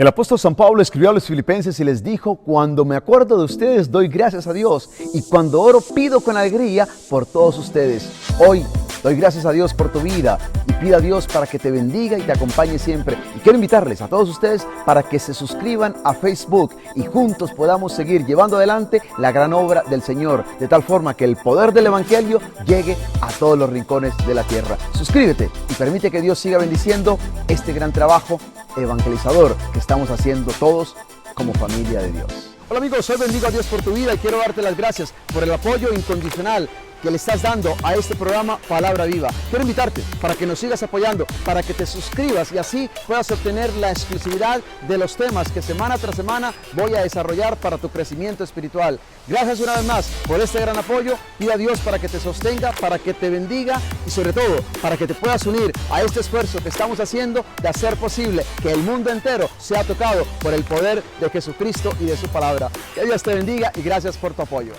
El apóstol San Pablo escribió a los filipenses y les dijo: cuando me acuerdo de ustedes doy gracias a Dios, y cuando oro pido con alegría por todos ustedes. Hoy doy gracias a Dios por tu vida y pido a Dios para que te bendiga y te acompañe siempre. Y quiero invitarles a todos ustedes para que se suscriban a Facebook y juntos podamos seguir llevando adelante la gran obra del Señor, de tal forma que el poder del Evangelio llegue a todos los rincones de la tierra. Suscríbete y permite que Dios siga bendiciendo este gran trabajo evangelizador que estamos haciendo todos como familia de Dios. Hola amigos, hoy bendigo a Dios por tu vida y quiero darte las gracias por el apoyo incondicional que le estás dando a este programa Palabra Viva. Quiero invitarte para que nos sigas apoyando, para que te suscribas y así puedas obtener la exclusividad de los temas que semana tras semana voy a desarrollar para tu crecimiento espiritual. Gracias una vez más por este gran apoyo. Pido a Dios para que te sostenga, para que te bendiga y sobre todo para que te puedas unir a este esfuerzo que estamos haciendo de hacer posible que el mundo entero sea tocado por el poder de Jesucristo y de su palabra. Que Dios te bendiga y gracias por tu apoyo.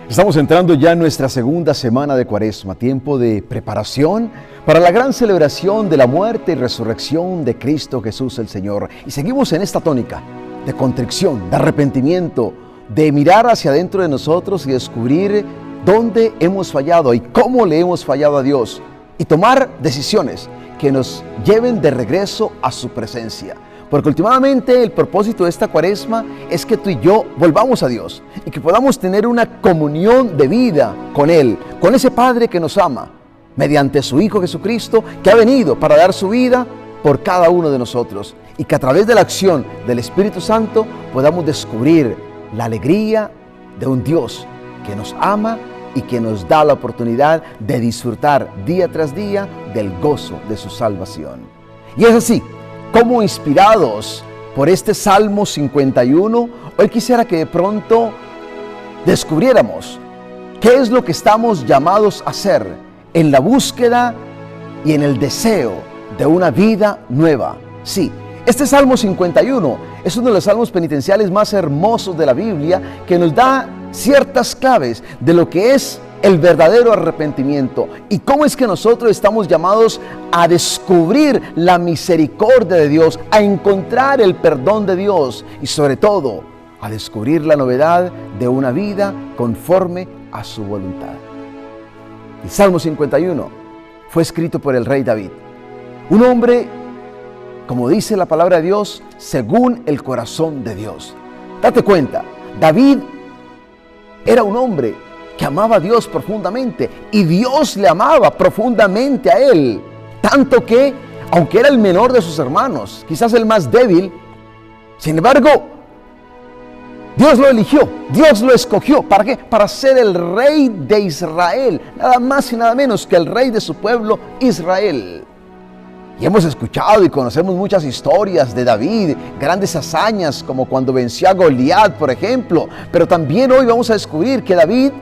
Estamos entrando ya en nuestra segunda semana de Cuaresma, tiempo de preparación para la gran celebración de la muerte y resurrección de Cristo Jesús el Señor. Y seguimos en esta tónica de contrición, de arrepentimiento, de mirar hacia adentro de nosotros y descubrir dónde hemos fallado y cómo le hemos fallado a Dios y tomar decisiones que nos lleven de regreso a su presencia. Porque últimamente el propósito de esta Cuaresma es que tú y yo volvamos a Dios y que podamos tener una comunión de vida con Él, con ese Padre que nos ama, mediante su Hijo Jesucristo, que ha venido para dar su vida por cada uno de nosotros, y que a través de la acción del Espíritu Santo podamos descubrir la alegría de un Dios que nos ama y que nos da la oportunidad de disfrutar día tras día del gozo de su salvación. Y es así como, inspirados por este Salmo 51, hoy quisiera que de pronto descubriéramos qué es lo que estamos llamados a hacer en la búsqueda y en el deseo de una vida nueva. Sí, este Salmo 51 es uno de los salmos penitenciales más hermosos de la Biblia, que nos da ciertas claves de lo que es el verdadero arrepentimiento y cómo es que nosotros estamos llamados a descubrir la misericordia de Dios, a encontrar el perdón de Dios y sobre todo a descubrir la novedad de una vida conforme a su voluntad. El Salmo 51 fue escrito por el rey David, un hombre, como dice la palabra de Dios, según el corazón de Dios. Date cuenta, David era un hombre que amaba a Dios profundamente y Dios le amaba profundamente a él, tanto que, aunque era el menor de sus hermanos, quizás el más débil, sin embargo, Dios lo eligió, Dios lo escogió. ¿Para qué? Para ser el rey de Israel, nada más y nada menos que el rey de su pueblo Israel. Y hemos escuchado y conocemos muchas historias de David, grandes hazañas como cuando venció a Goliat, por ejemplo, pero también hoy vamos a descubrir que David,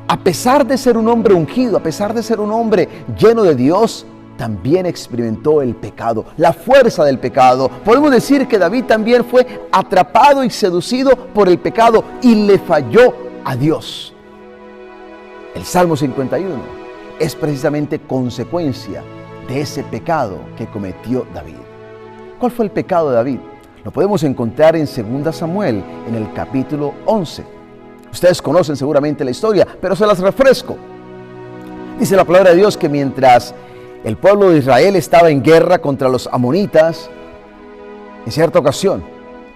a pesar de ser un hombre ungido, a pesar de ser un hombre lleno de Dios, también experimentó el pecado, la fuerza del pecado. Podemos decir que David también fue atrapado y seducido por el pecado y le falló a Dios. El Salmo 51 es precisamente consecuencia de ese pecado que cometió David. ¿Cuál fue el pecado de David? Lo podemos encontrar en 2 Samuel, en el capítulo 11. Ustedes conocen seguramente la historia, pero se las refresco. Dice la palabra de Dios que mientras el pueblo de Israel estaba en guerra contra los amonitas, en cierta ocasión,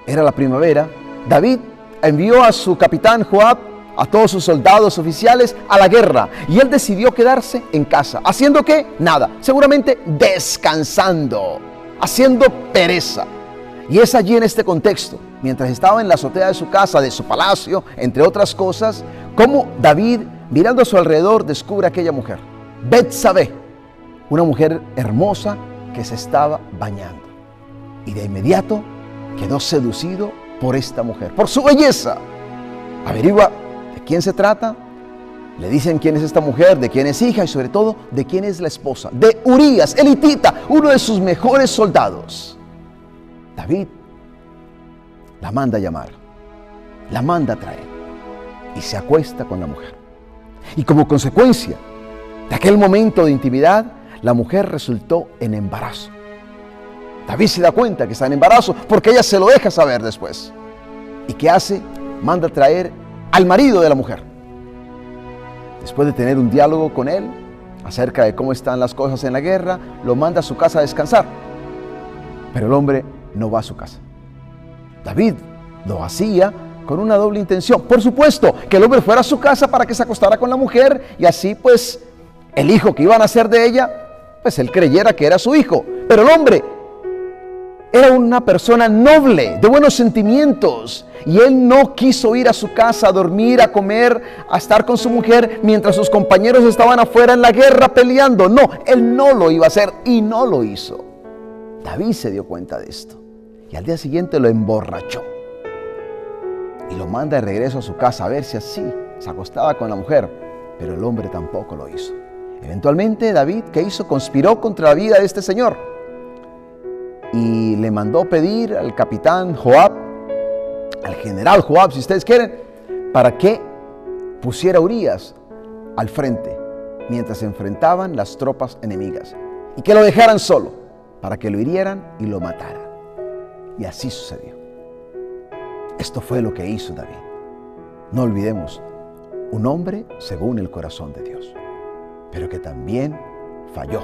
era la primavera, David envió a su capitán Joab, a todos sus soldados oficiales, a la guerra. Y él decidió quedarse en casa. ¿Haciendo qué? Nada. Seguramente descansando, haciendo pereza. Y es allí en este contexto, mientras estaba en la azotea de su casa, de su palacio, entre otras cosas, como David, mirando a su alrededor, descubre a aquella mujer, Betsabé, una mujer hermosa que se estaba bañando. Y de inmediato quedó seducido por esta mujer, por su belleza. Averigua de quién se trata, le dicen quién es esta mujer, de quién es hija y sobre todo de quién es la esposa, de Urías, el hitita, uno de sus mejores soldados. David la manda a llamar, la manda a traer. y se acuesta con la mujer. Y como consecuencia de aquel momento de intimidad, la mujer resultó en embarazo. David se da cuenta que está en embarazo porque ella se lo deja saber después. ¿Y qué hace? Manda a traer al marido de la mujer. Después de tener un diálogo con él acerca de cómo están las cosas en la guerra, lo manda a su casa a descansar. Pero el hombre no va a su casa. David lo hacía con una doble intención. Por supuesto, que el hombre fuera a su casa para que se acostara con la mujer y así pues el hijo que iban a nacer de ella, pues él creyera que era su hijo. Pero el hombre era una persona noble, de buenos sentimientos, y él no quiso ir a su casa a dormir, a comer, a estar con su mujer mientras sus compañeros estaban afuera en la guerra peleando. No, él no lo iba a hacer y no lo hizo. David se dio cuenta de esto y al día siguiente lo emborrachó y lo manda de regreso a su casa a ver si así se acostaba con la mujer, pero el hombre tampoco lo hizo. Eventualmente David, ¿qué hizo? Conspiró contra la vida de este señor y le mandó pedir al capitán Joab, al general Joab, si ustedes quieren, para que pusiera a Urías al frente mientras se enfrentaban las tropas enemigas y que lo dejaran solo para que lo hirieran y lo mataran. Y así sucedió. Esto fue lo que hizo David. No olvidemos, un hombre según el corazón de Dios, pero que también falló,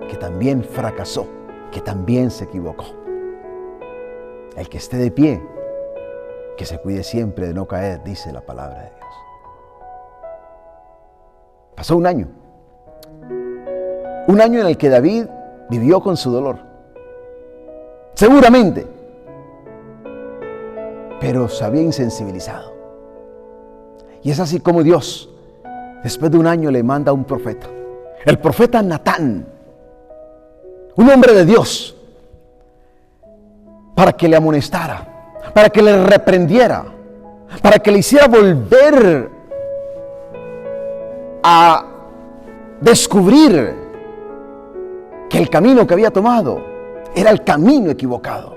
que también fracasó, que también se equivocó. El que esté de pie, que se cuide siempre de no caer, dice la palabra de Dios. Pasó un año en el que David vivió con su dolor, seguramente, pero se había insensibilizado. Y es así como Dios, después de un año, le manda a un profeta, el profeta Natán, un hombre de Dios, para que le amonestara, para que le reprendiera, para que le hiciera volver a descubrir que el camino que había tomado era el camino equivocado,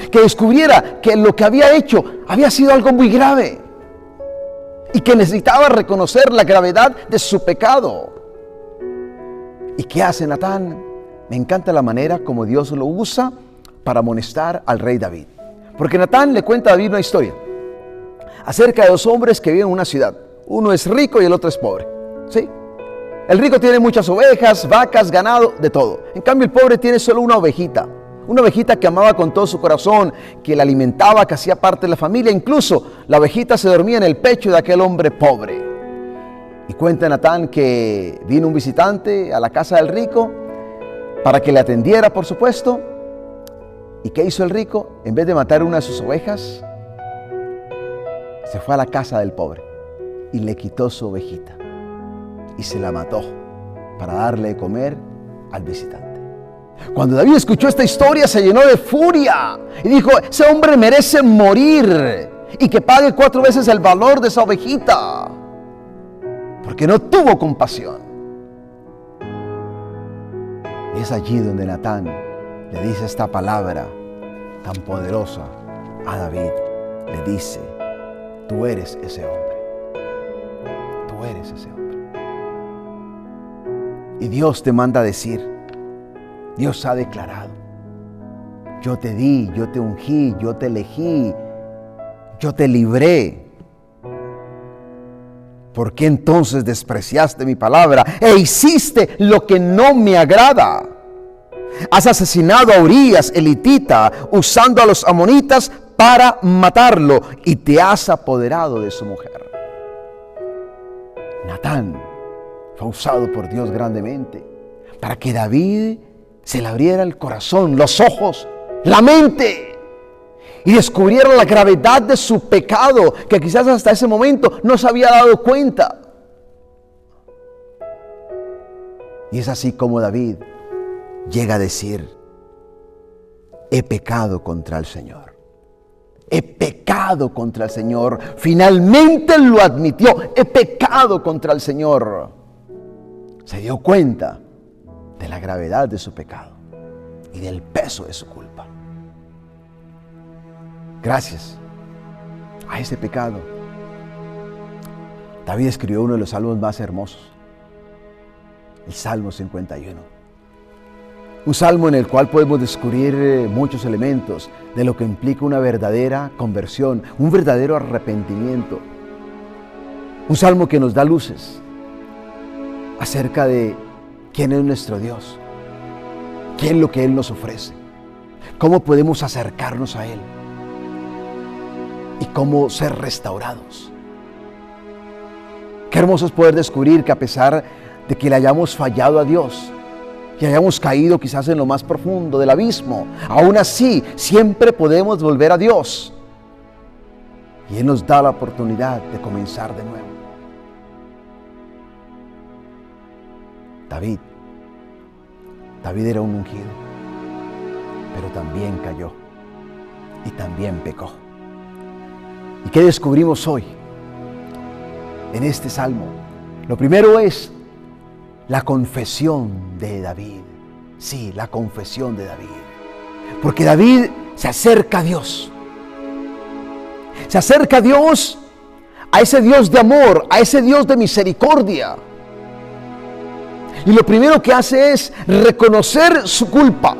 que descubriera que lo que había hecho había sido algo muy grave y que necesitaba reconocer la gravedad de su pecado. ¿Y qué hace Natán? Me encanta la manera como Dios lo usa para amonestar al rey David, porque Natán le cuenta a David una historia acerca de dos hombres que viven en una ciudad. Uno es rico y el otro es pobre, ¿sí? El rico tiene muchas ovejas, vacas, ganado, de todo. En cambio, el pobre tiene solo una ovejita que amaba con todo su corazón, que la alimentaba, que hacía parte de la familia. Incluso la ovejita se dormía en el pecho de aquel hombre pobre. Y cuenta Natán que vino un visitante a la casa del rico para que le atendiera, por supuesto. ¿Y qué hizo el rico? En vez de matar una de sus ovejas, se fue a la casa del pobre y le quitó su ovejita y se la mató para darle de comer al visitante. Cuando David escuchó esta historia, se llenó de furia y dijo: ese hombre merece morir y que pague 4 veces el valor de esa ovejita, porque no tuvo compasión. Y es allí donde Natán le dice esta palabra tan poderosa a David. Le dice: tú eres ese hombre. Tú eres ese hombre. Y Dios te manda a decir, Dios ha declarado: yo te di, yo te ungí, yo te elegí, yo te libré. ¿Por qué entonces despreciaste mi palabra e hiciste lo que no me agrada? Has asesinado a Urías, elitita, usando a los amonitas para matarlo, y te has apoderado de su mujer. Natán fue usado por Dios grandemente para que David se le abriera el corazón, los ojos, la mente, y descubriera la gravedad de su pecado, que quizás hasta ese momento no se había dado cuenta. Y es así como David llega a decir: he pecado contra el Señor. He pecado contra el Señor. Finalmente lo admitió: he pecado contra el Señor. Se dio cuenta de la gravedad de su pecado y del peso de su culpa. Gracias a ese pecado, David escribió uno de los salmos más hermosos, el Salmo 51. Un salmo en el cual podemos descubrir muchos elementos de lo que implica una verdadera conversión, un verdadero arrepentimiento. Un salmo que nos da luces acerca de quién es nuestro Dios, qué es lo que Él nos ofrece, cómo podemos acercarnos a Él y cómo ser restaurados. Qué hermoso es poder descubrir que a pesar de que le hayamos fallado a Dios, que hayamos caído quizás en lo más profundo del abismo, aún así siempre podemos volver a Dios. Y Él nos da la oportunidad de comenzar de nuevo. David era un ungido, pero también cayó y también pecó. ¿Y qué descubrimos hoy en este salmo? Lo primero es la confesión de David. Sí, la confesión de David. Porque David se acerca a Dios. Se acerca a Dios, a ese Dios de amor, a ese Dios de misericordia. Y lo primero que hace es reconocer su culpa.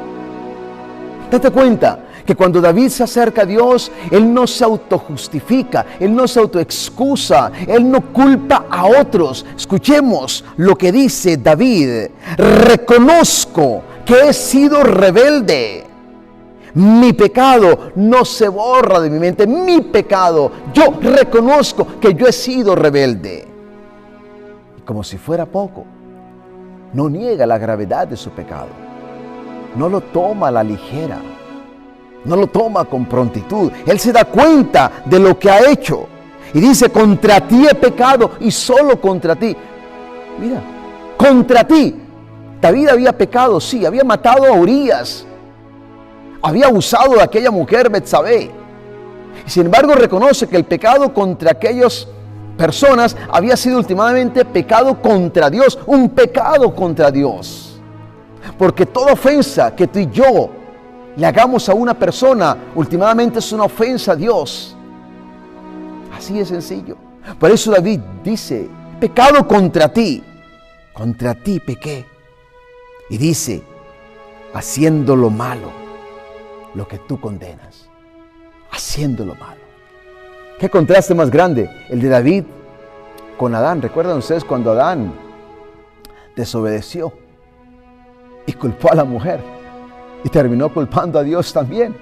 Date cuenta que cuando David se acerca a Dios, Él no se autojustifica, Él no se autoexcusa, Él no culpa a otros. Escuchemos lo que dice David: reconozco que he sido rebelde. Mi pecado no se borra de mi mente, mi pecado. Yo reconozco que yo he sido rebelde. Y como si fuera poco, no niega la gravedad de su pecado. No lo toma a la ligera. No lo toma con prontitud. Él se da cuenta de lo que ha hecho. Y dice: contra ti he pecado y solo contra ti. Mira, contra ti. David había pecado, sí, había matado a Urías. Había abusado de aquella mujer Betsabé. Y sin embargo reconoce que el pecado contra aquellas personas había sido últimamente pecado contra Dios, un pecado contra Dios. Porque toda ofensa que tú y yo le hagamos a una persona, últimamente es una ofensa a Dios. Así de sencillo. Por eso David dice: pecado contra ti pequé. Y dice: haciendo lo malo, lo que tú condenas, haciendo lo malo. ¿Qué contraste más grande? El de David con Adán. ¿Recuerdan ustedes cuando Adán desobedeció y culpó a la mujer? Y terminó culpando a Dios también.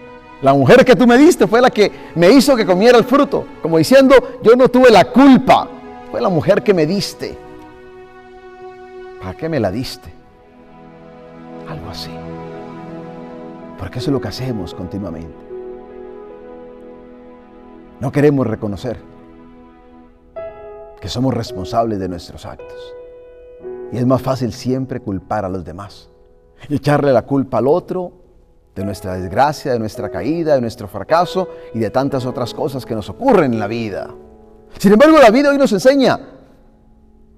La mujer que tú me diste fue la que me hizo que comiera el fruto. Como diciendo: yo no tuve la culpa, fue la mujer que me diste. ¿Para qué me la diste? Algo así. Porque eso es lo que hacemos continuamente. No queremos reconocer que somos responsables de nuestros actos. Y es más fácil siempre culpar a los demás y echarle la culpa al otro de nuestra desgracia, de nuestra caída, de nuestro fracaso y de tantas otras cosas que nos ocurren en la vida. Sin embargo, la vida hoy nos enseña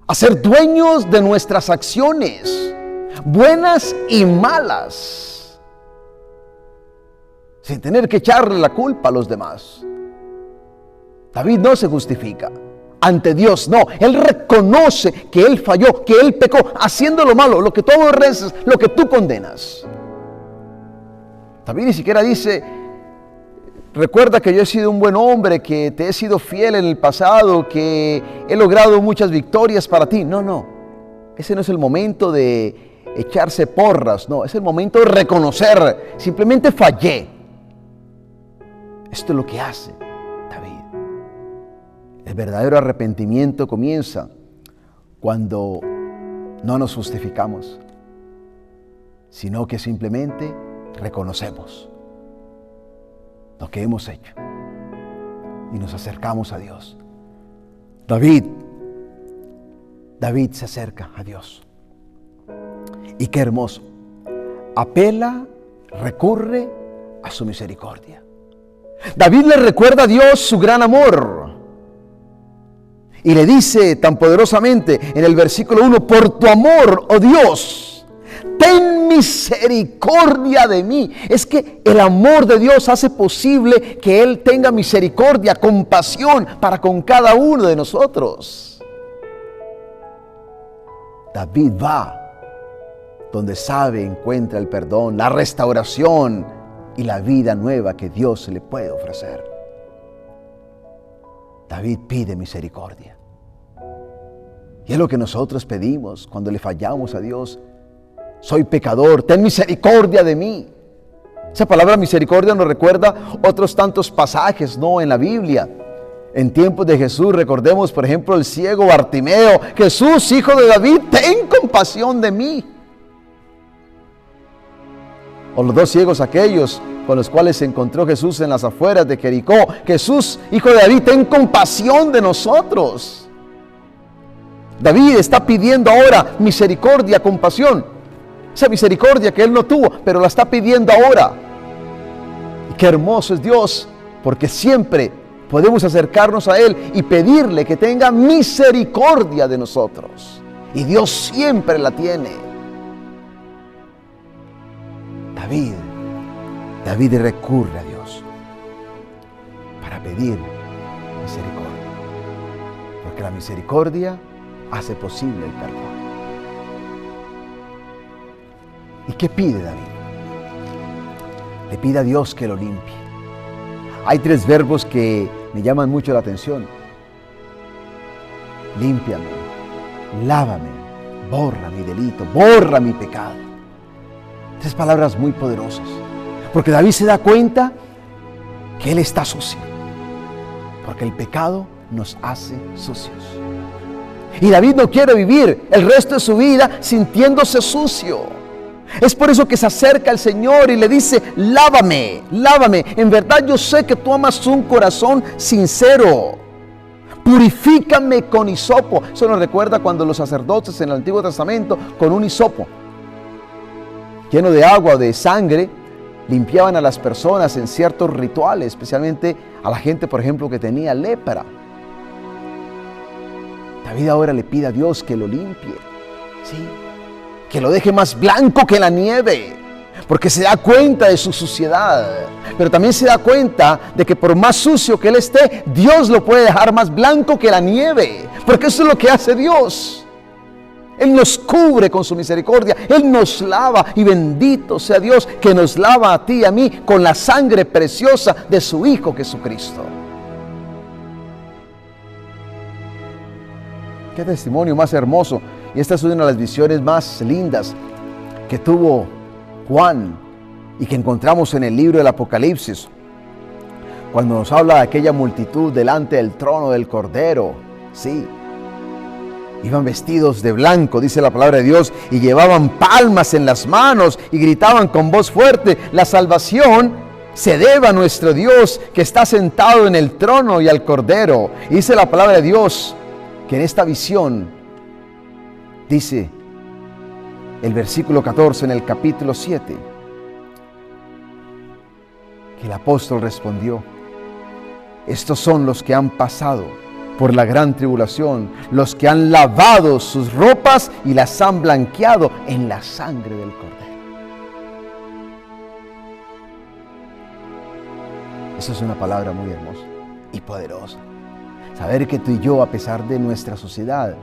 a ser dueños de nuestras acciones, buenas y malas, sin tener que echarle la culpa a los demás. David no se justifica ante Dios, no. Él reconoce que él falló, que él pecó, haciendo lo malo, lo que tú aborreces, lo que tú condenas. David ni siquiera dice: recuerda que yo he sido un buen hombre, que te he sido fiel en el pasado, que he logrado muchas victorias para ti. No. Ese no es el momento de echarse porras, no. Es el momento de reconocer: simplemente fallé. Esto es lo que hace David. El verdadero arrepentimiento comienza cuando no nos justificamos, sino que simplemente reconocemos lo que hemos hecho y nos acercamos a Dios. David se acerca a Dios. Y qué hermoso. Apela, recurre a su misericordia. David le recuerda a Dios su gran amor. Y le dice tan poderosamente en el versículo 1: por tu amor, oh Dios, ten misericordia de mí. Es que el amor de Dios hace posible que Él tenga misericordia, compasión para con cada uno de nosotros. David va donde sabe encuentra el perdón, la restauración y la vida nueva que Dios le puede ofrecer. David pide misericordia. Y es lo que nosotros pedimos cuando le fallamos a Dios. Soy pecador, ten misericordia de mí. Esa palabra misericordia nos recuerda otros tantos pasajes, ¿no?, en la Biblia. En tiempos de Jesús, recordemos, por ejemplo, el ciego Bartimeo. Jesús, hijo de David, ten compasión de mí. O los dos ciegos aquellos con los cuales se encontró Jesús en las afueras de Jericó. Jesús, hijo de David, ten compasión de nosotros. David está pidiendo ahora misericordia, compasión. Esa misericordia que él no tuvo, pero la está pidiendo ahora. Y qué hermoso es Dios, porque siempre podemos acercarnos a Él y pedirle que tenga misericordia de nosotros. Y Dios siempre la tiene. David recurre a Dios para pedir misericordia, porque la misericordia hace posible el perdón. ¿Y qué pide David? Le pide a Dios que lo limpie. Hay 3 verbos que me llaman mucho la atención. Límpiame, lávame, borra mi delito, borra mi pecado. 3 palabras muy poderosas. Porque David se da cuenta que él está sucio. Porque el pecado nos hace sucios. Y David no quiere vivir el resto de su vida sintiéndose sucio. Es por eso que se acerca al Señor y le dice, lávame, lávame. En verdad yo sé que tú amas un corazón sincero. Purifícame con hisopo. Eso nos recuerda cuando los sacerdotes en el Antiguo Testamento con un hisopo lleno de agua o de sangre limpiaban a las personas en ciertos rituales, especialmente a la gente, por ejemplo, que tenía lepra. David ahora le pide a Dios que lo limpie, ¿sí?, que lo deje más blanco que la nieve, porque se da cuenta de su suciedad, pero también se da cuenta de que por más sucio que él esté, Dios lo puede dejar más blanco que la nieve, porque eso es lo que hace Dios. Él nos cubre con su misericordia, Él nos lava, y bendito sea Dios que nos lava a ti y a mí con la sangre preciosa de su Hijo Jesucristo. Qué testimonio más hermoso. Y esta es una de las visiones más lindas que tuvo Juan y que encontramos en el libro del Apocalipsis, cuando nos habla de aquella multitud delante del trono del Cordero. Sí, iban vestidos de blanco, dice la palabra de Dios, y llevaban palmas en las manos y gritaban con voz fuerte: la salvación se debe a nuestro Dios que está sentado en el trono y al Cordero. Y dice la palabra de Dios que en esta visión, dice el versículo 14 en el capítulo 7, que el apóstol respondió: estos son los que han pasado por la gran tribulación, los que han lavado sus ropas y las han blanqueado en la sangre del Cordero. Eso es una palabra muy hermosa y poderosa. Saber que tú y yo, a pesar de nuestra sociedad,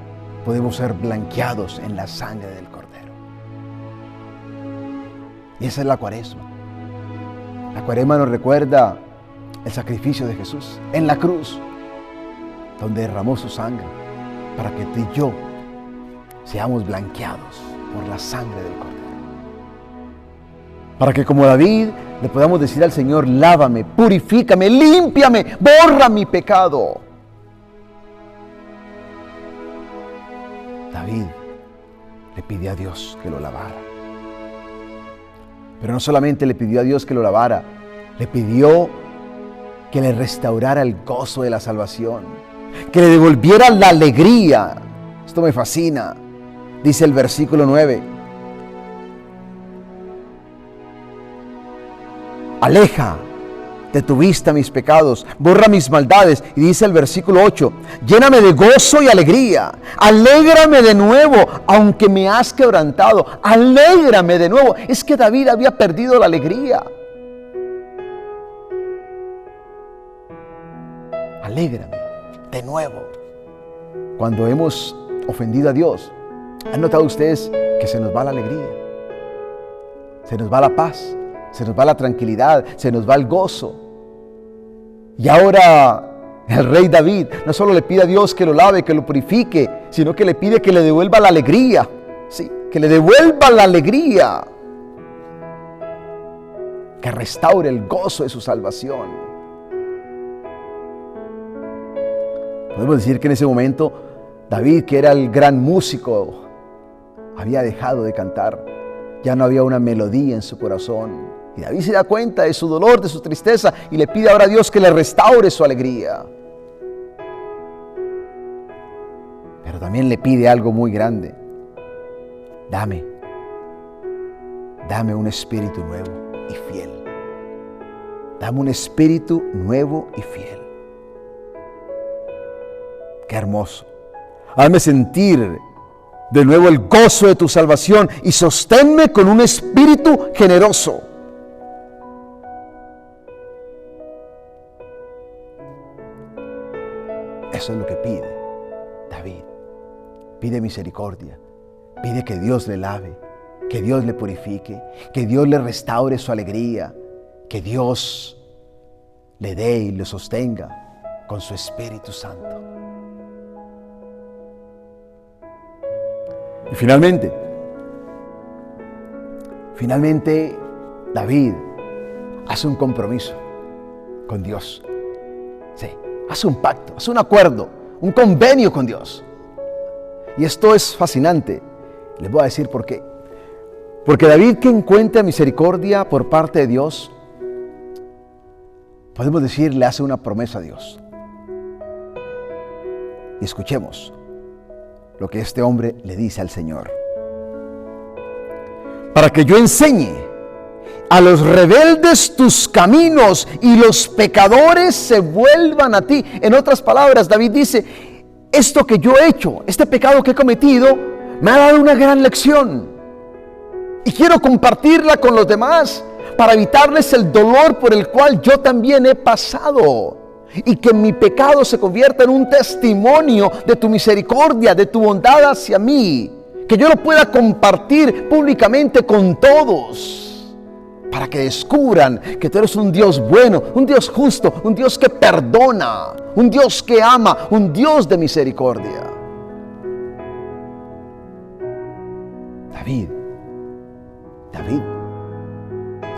podemos ser blanqueados en la sangre del Cordero. Y esa es la Cuaresma. La Cuaresma nos recuerda el sacrificio de Jesús en la cruz, donde derramó su sangre para que tú y yo seamos blanqueados por la sangre del Cordero. Para que, como David, le podamos decir al Señor: lávame, purifícame, límpiame, borra mi pecado. David le pidió a Dios que lo lavara. Pero no solamente le pidió a Dios que lo lavara, le pidió que le restaurara el gozo de la salvación, que le devolviera la alegría. Esto me fascina. Dice el versículo 9: aleja de tu vista mis pecados, borra mis maldades. Y dice el versículo 8: lléname de gozo y alegría, alégrame de nuevo, aunque me has quebrantado, alégrame de nuevo. Es que David había perdido la alegría. Alégrame de nuevo. Cuando hemos ofendido a Dios, ¿Han notado ustedes que se nos va la alegría? Se nos va la paz, se nos va la tranquilidad, se nos va el gozo. Y ahora el rey David no solo le pide a Dios que lo lave, que lo purifique, sino que le pide que le devuelva la alegría. Sí, que le devuelva la alegría. Que restaure el gozo de su salvación. Podemos decir que en ese momento David, que era el gran músico, había dejado de cantar. Ya no había una melodía en su corazón. Y David se da cuenta de su dolor, de su tristeza, y le pide ahora a Dios que le restaure su alegría. Pero también le pide algo muy grande. Dame un espíritu nuevo y fiel. Dame un espíritu nuevo y fiel. Qué hermoso. Hazme sentir de nuevo el gozo de tu salvación y sosténme con un espíritu generoso. Eso es lo que pide David. Pide misericordia. Pide que Dios le lave, que Dios le purifique, que Dios le restaure su alegría, que Dios le dé y lo sostenga con su Espíritu Santo. Y finalmente, David hace un compromiso con Dios. Sí, hace un pacto, hace un acuerdo, un convenio con Dios. Y esto es fascinante. Les voy a decir por qué. Porque David, que encuentra misericordia por parte de Dios, podemos decir, le hace una promesa a Dios. Y escuchemos lo que este hombre le dice al Señor. Para que yo enseñe a los rebeldes tus caminos y los pecadores se vuelvan a ti. En otras palabras, David dice, esto que yo he hecho, este pecado que he cometido, me ha dado una gran lección. Y quiero compartirla con los demás para evitarles el dolor por el cual yo también he pasado. Y que mi pecado se convierta en un testimonio de tu misericordia, de tu bondad hacia mí. Que yo lo pueda compartir públicamente con todos. Para que descubran que tú eres un Dios bueno, un Dios justo, un Dios que perdona, un Dios que ama, un Dios de misericordia. David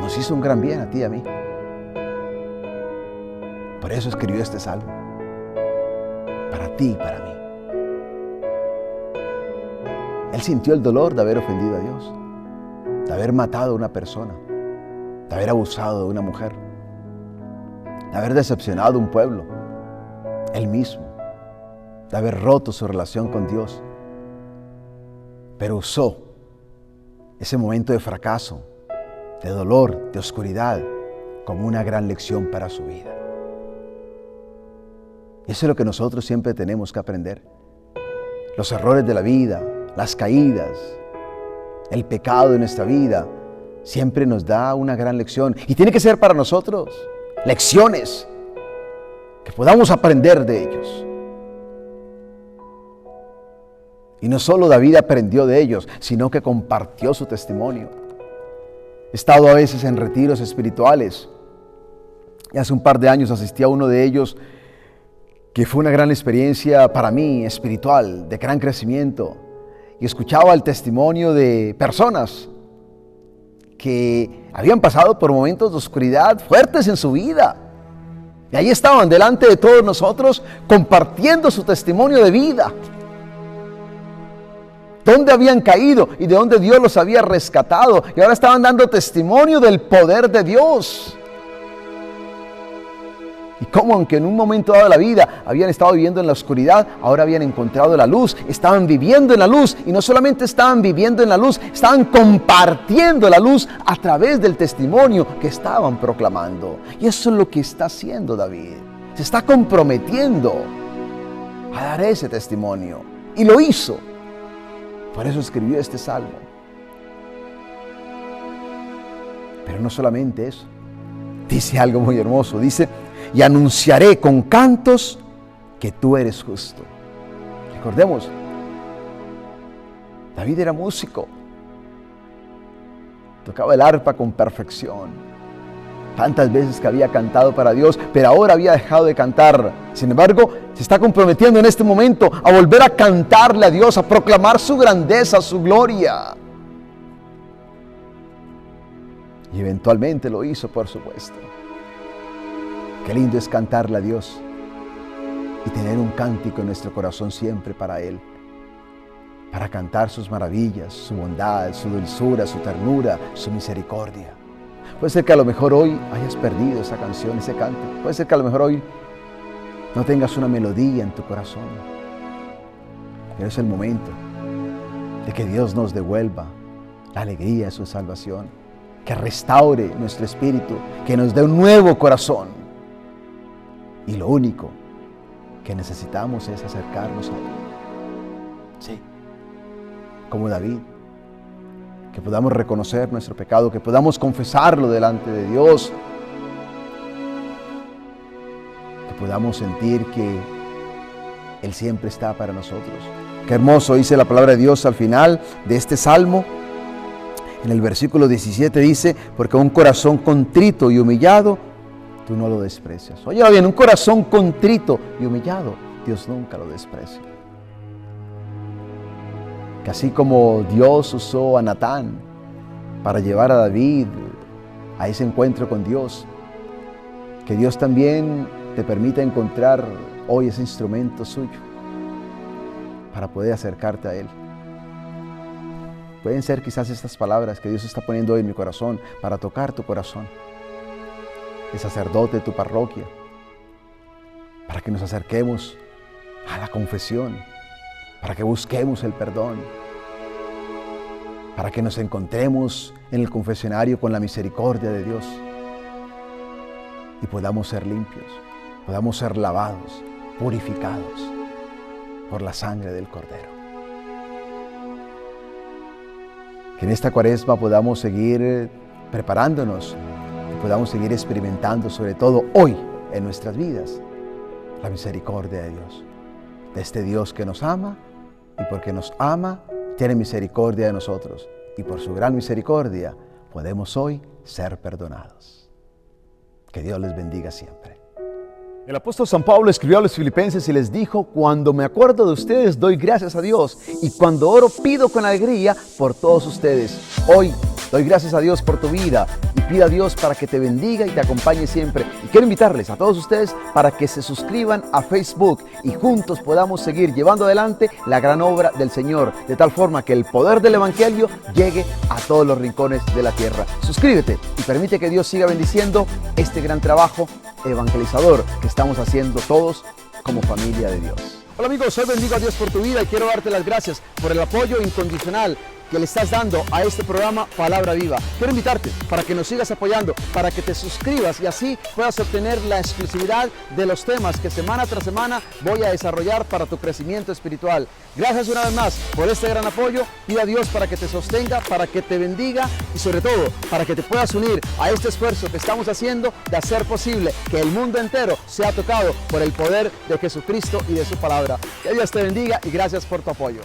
nos hizo un gran bien a ti y a mí. Por eso escribió este salmo. Para ti y para mí. Él sintió el dolor de haber ofendido a Dios, de haber matado a una persona, de haber abusado de una mujer, de haber decepcionado a un pueblo, él mismo, de haber roto su relación con Dios. Pero usó ese momento de fracaso, de dolor, de oscuridad, como una gran lección para su vida. Y eso es lo que nosotros siempre tenemos que aprender. Los errores de la vida, las caídas, el pecado de nuestra vida, siempre nos da una gran lección. Y tiene que ser para nosotros lecciones que podamos aprender de ellos. Y no solo David aprendió de ellos, sino que compartió su testimonio. He estado a veces en retiros espirituales. Y hace un par de años asistí a uno de ellos que fue una gran experiencia para mí, espiritual, de gran crecimiento. Y escuchaba el testimonio de personas que habían pasado por momentos de oscuridad fuertes en su vida. Y ahí estaban delante de todos nosotros compartiendo su testimonio de vida. Dónde habían caído y de dónde Dios los había rescatado. Y ahora estaban dando testimonio del poder de Dios. Y cómo aunque en un momento dado de la vida habían estado viviendo en la oscuridad, ahora habían encontrado la luz, estaban viviendo en la luz. Y no solamente estaban viviendo en la luz, estaban compartiendo la luz a través del testimonio que estaban proclamando. Y eso es lo que está haciendo David. Se está comprometiendo a dar ese testimonio. Y lo hizo. Por eso escribió este salmo. Pero no solamente eso. Dice algo muy hermoso. Dice, y anunciaré con cantos que tú eres justo. Recordemos, David era músico. Tocaba el arpa con perfección. Tantas veces que había cantado para Dios, pero ahora había dejado de cantar. Sin embargo, se está comprometiendo en este momento a volver a cantarle a Dios, a proclamar su grandeza, su gloria. Y eventualmente lo hizo, por supuesto. Qué lindo es cantarle a Dios y tener un cántico en nuestro corazón siempre para Él. Para cantar sus maravillas, su bondad, su dulzura, su ternura, su misericordia. Puede ser que a lo mejor hoy hayas perdido esa canción, ese canto. Puede ser que a lo mejor hoy no tengas una melodía en tu corazón. Pero es el momento de que Dios nos devuelva la alegría de su salvación, que restaure nuestro espíritu, que nos dé un nuevo corazón. Y lo único que necesitamos es acercarnos a Él. Sí, como David, que podamos reconocer nuestro pecado, que podamos confesarlo delante de Dios, que podamos sentir que Él siempre está para nosotros. Qué hermoso dice la palabra de Dios al final de este salmo. En el versículo 17 dice, porque un corazón contrito y humillado, tú no lo desprecias. Óyelo bien, un corazón contrito y humillado, Dios nunca lo desprecia. Que así como Dios usó a Natán para llevar a David a ese encuentro con Dios, que Dios también te permita encontrar hoy ese instrumento suyo para poder acercarte a Él. Pueden ser quizás estas palabras que Dios está poniendo hoy en mi corazón para tocar tu corazón. El sacerdote de tu parroquia, para que nos acerquemos a la confesión, para que busquemos el perdón, para que nos encontremos en el confesionario con la misericordia de Dios y podamos ser limpios, podamos ser lavados, purificados por la sangre del Cordero. Que en esta Cuaresma podamos seguir preparándonos y podamos seguir experimentando, sobre todo hoy en nuestras vidas, la misericordia de Dios, de este Dios que nos ama y porque nos ama, tiene misericordia de nosotros y por su gran misericordia podemos hoy ser perdonados. Que Dios les bendiga siempre. El apóstol San Pablo escribió a los filipenses y les dijo, cuando me acuerdo de ustedes doy gracias a Dios y cuando oro pido con alegría por todos ustedes. Hoy doy gracias a Dios por tu vida y pido a Dios para que te bendiga y te acompañe siempre. Y quiero invitarles a todos ustedes para que se suscriban a Facebook y juntos podamos seguir llevando adelante la gran obra del Señor, de tal forma que el poder del Evangelio llegue a todos los rincones de la tierra. Suscríbete y permite que Dios siga bendiciendo este gran trabajo evangelizador que estamos haciendo todos como familia de Dios. Hola amigos, hoy bendigo a Dios por tu vida y quiero darte las gracias por el apoyo incondicional que le estás dando a este programa Palabra Viva. Quiero invitarte para que nos sigas apoyando, para que te suscribas y así puedas obtener la exclusividad de los temas que semana tras semana voy a desarrollar para tu crecimiento espiritual. Gracias una vez más por este gran apoyo. Pido a Dios para que te sostenga, para que te bendiga y sobre todo para que te puedas unir a este esfuerzo que estamos haciendo de hacer posible que el mundo entero sea tocado por el poder de Jesucristo y de su palabra. Que Dios te bendiga y gracias por tu apoyo.